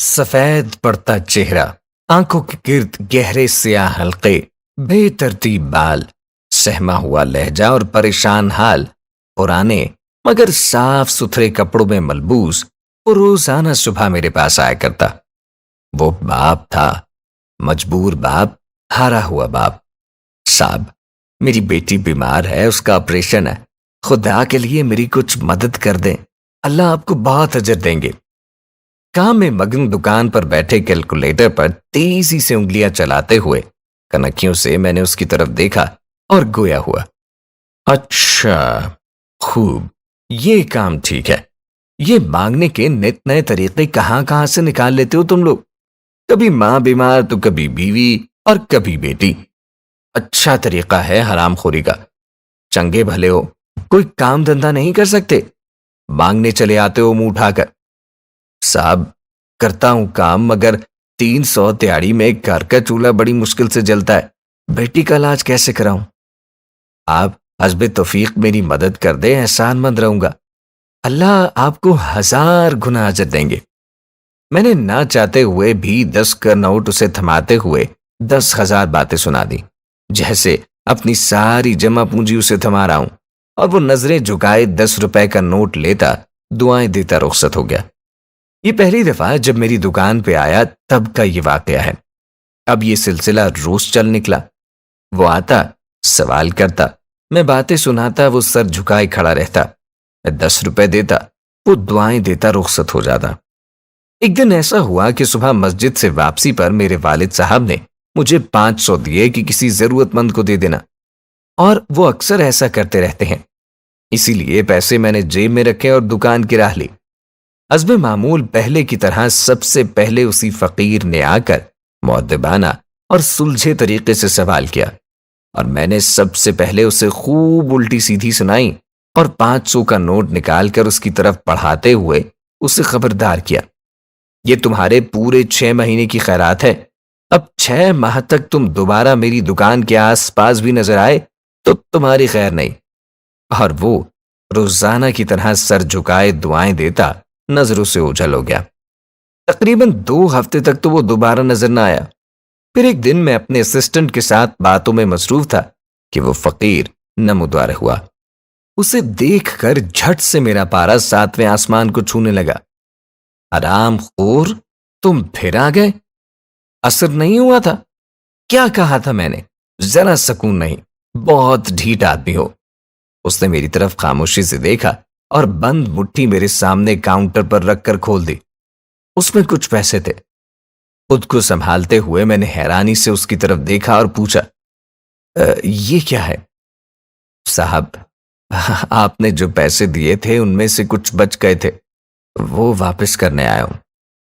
سفید پڑتا چہرہ، آنکھوں کے گرد گہرے سیاہ حلقے، بے ترتیب بال، سہما ہوا لہجہ اور پریشان حال، پرانے مگر صاف ستھرے کپڑوں میں ملبوس، وہ روزانہ صبح میرے پاس آیا کرتا۔ وہ باپ تھا، مجبور باپ، ہارا ہوا باپ۔ صاحب، میری بیٹی بیمار ہے، اس کا آپریشن ہے، خدا کے لیے میری کچھ مدد کر دیں، اللہ آپ کو بہت اجر دیں گے۔ کام میں مگن دکان پر بیٹھے کیلکولیٹر پر تیزی سے انگلیاں چلاتے ہوئے کنکھیوں سے میں نے اس کی طرف دیکھا اور گویا ہوا، اچھا، خوب، یہ کام ٹھیک ہے۔ یہ مانگنے کے نت نئے طریقے کہاں سے نکال لیتے ہو تم لوگ؟ کبھی ماں بیمار تو کبھی بیوی اور کبھی بیٹی۔ اچھا طریقہ ہے حرام خوری کا۔ چنگے بھلے ہو، کوئی کام دھندا نہیں کر سکتے، مانگنے چلے آتے ہو منہ اٹھا کر۔ صاحب، کرتا ہوں کام، مگر 300 دیہڑی میں گھر کا چولہا بڑی مشکل سے جلتا ہے، بیٹی کا علاج کیسے کراؤں؟ آپ حسب توفیق میری مدد کر دیں، احسان مند رہوں گا، اللہ آپ کو 1000 گنا اجر دیں گے۔ میں نے نہ چاہتے ہوئے بھی 10 کا نوٹ اسے تھماتے ہوئے 10,000 باتیں سنا دی، جیسے اپنی ساری جمع پونجی اسے تھما رہا ہوں، اور وہ نظریں جھکائے 10 روپے کا نوٹ لیتا، دعائیں دیتا رخصت ہو گیا۔ یہ پہلی دفعہ جب میری دکان پہ آیا تب کا یہ واقعہ ہے۔ اب یہ سلسلہ روز چل نکلا۔ وہ آتا، سوال کرتا، میں باتیں سناتا، وہ سر جھکائے کھڑا رہتا، میں 10 روپے دیتا، وہ دعائیں دیتا رخصت ہو جاتا۔ ایک دن ایسا ہوا کہ صبح مسجد سے واپسی پر میرے والد صاحب نے مجھے 500 دیے کہ کسی ضرورت مند کو دے دینا، اور وہ اکثر ایسا کرتے رہتے ہیں، اسی لیے پیسے میں نے جیب میں رکھے اور دکان کی راہ لی۔ حسب معمول پہلے کی طرح سب سے پہلے اسی فقیر نے آ کر مؤدبانہ اور سلجھے طریقے سے سوال کیا، اور میں نے سب سے پہلے اسے خوب الٹی سیدھی سنائی اور 500 کا نوٹ نکال کر اس کی طرف پڑھاتے ہوئے اسے خبردار کیا، یہ تمہارے پورے 6 مہینے کی خیرات ہے، اب 6 ماہ تک تم دوبارہ میری دکان کے آس پاس بھی نظر آئے تو تمہاری خیر نہیں۔ اور وہ روزانہ کی طرح سر جھکائے دعائیں دیتا نظروں سے اوجھل ہو گیا۔ تقریباً 2 ہفتے تک تو وہ دوبارہ نظر نہ آیا۔ پھر ایک دن میں اپنے اسسٹنٹ کے ساتھ باتوں میں مصروف تھا کہ وہ فقیر نمودار ہوا۔ اسے دیکھ کر جھٹ سے میرا پارا 7ویں آسمان کو چھونے لگا۔ حرام خور، تم پھر آ گئے؟ اثر نہیں ہوا تھا؟ کیا کہا تھا میں نے؟ ذرا سکون نہیں، بہت ڈھیٹ آدمی ہو۔ اس نے میری طرف خاموشی سے دیکھا اور بند مٹھی میرے سامنے کاؤنٹر پر رکھ کر کھول دی۔ اس میں کچھ پیسے تھے۔ خود کو سنبھالتے ہوئے میں نے حیرانی سے اس کی طرف دیکھا اور پوچھا، یہ کیا ہے؟ صاحب، آپ نے جو پیسے دیے تھے ان میں سے کچھ بچ گئے تھے، وہ واپس کرنے آیا ہوں،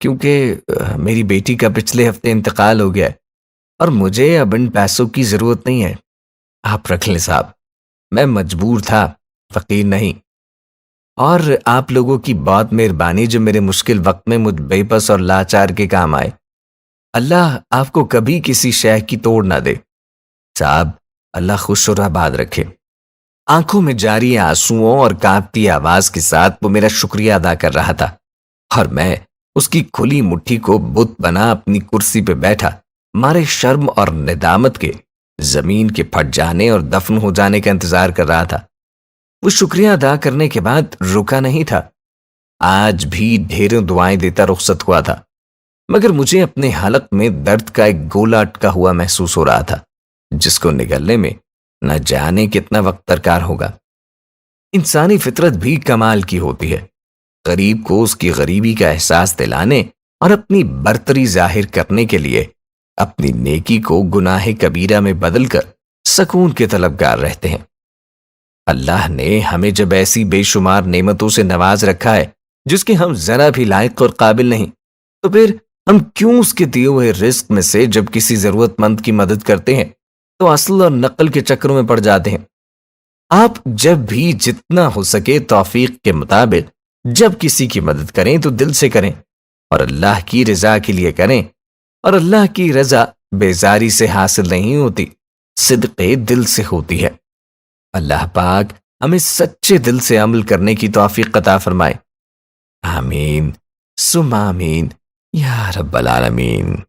کیونکہ میری بیٹی کا پچھلے ہفتے انتقال ہو گیا ہے اور مجھے اب ان پیسوں کی ضرورت نہیں ہے، آپ رکھ لیں صاحب، میں مجبور تھا، فقیر نہیں۔ اور آپ لوگوں کی بہت مہربانی جو میرے مشکل وقت میں مجھ بے بس اور لاچار کے کام آئے، اللہ آپ کو کبھی کسی شے کی توڑ نہ دے۔ صاحب، اللہ خوش اور آباد رکھے۔ آنکھوں میں جاری آنسوؤں اور کانپتی آواز کے ساتھ وہ میرا شکریہ ادا کر رہا تھا، اور میں اس کی کھلی مٹھی کو بت بنا اپنی کرسی پہ بیٹھا مارے شرم اور ندامت کے زمین کے پھٹ جانے اور دفن ہو جانے کا انتظار کر رہا تھا۔ وہ شکریہ ادا کرنے کے بعد رکا نہیں تھا، آج بھی ڈھیروں دعائیں دیتا رخصت ہوا تھا، مگر مجھے اپنے حلق میں درد کا ایک گولا اٹکا ہوا محسوس ہو رہا تھا، جس کو نگلنے میں نہ جانے کتنا وقت درکار ہوگا۔ انسانی فطرت بھی کمال کی ہوتی ہے، غریب کو اس کی غریبی کا احساس دلانے اور اپنی برتری ظاہر کرنے کے لیے اپنی نیکی کو گناہ کبیرہ میں بدل کر سکون کے طلبگار رہتے ہیں۔ اللہ نے ہمیں جب ایسی بے شمار نعمتوں سے نواز رکھا ہے جس کے ہم ذرا بھی لائق اور قابل نہیں، تو پھر ہم کیوں اس کے دیے ہوئے رزق میں سے جب کسی ضرورت مند کی مدد کرتے ہیں تو اصل اور نقل کے چکروں میں پڑ جاتے ہیں؟ آپ جب بھی جتنا ہو سکے توفیق کے مطابق جب کسی کی مدد کریں تو دل سے کریں، اور اللہ کی رضا کے لیے کریں، اور اللہ کی رضا بیزاری سے حاصل نہیں ہوتی، صدقے دل سے ہوتی ہے۔ اللہ پاک ہمیں سچے دل سے عمل کرنے کی توفیق عطا فرمائے، آمین ثم آمین۔ یا رب العالمین.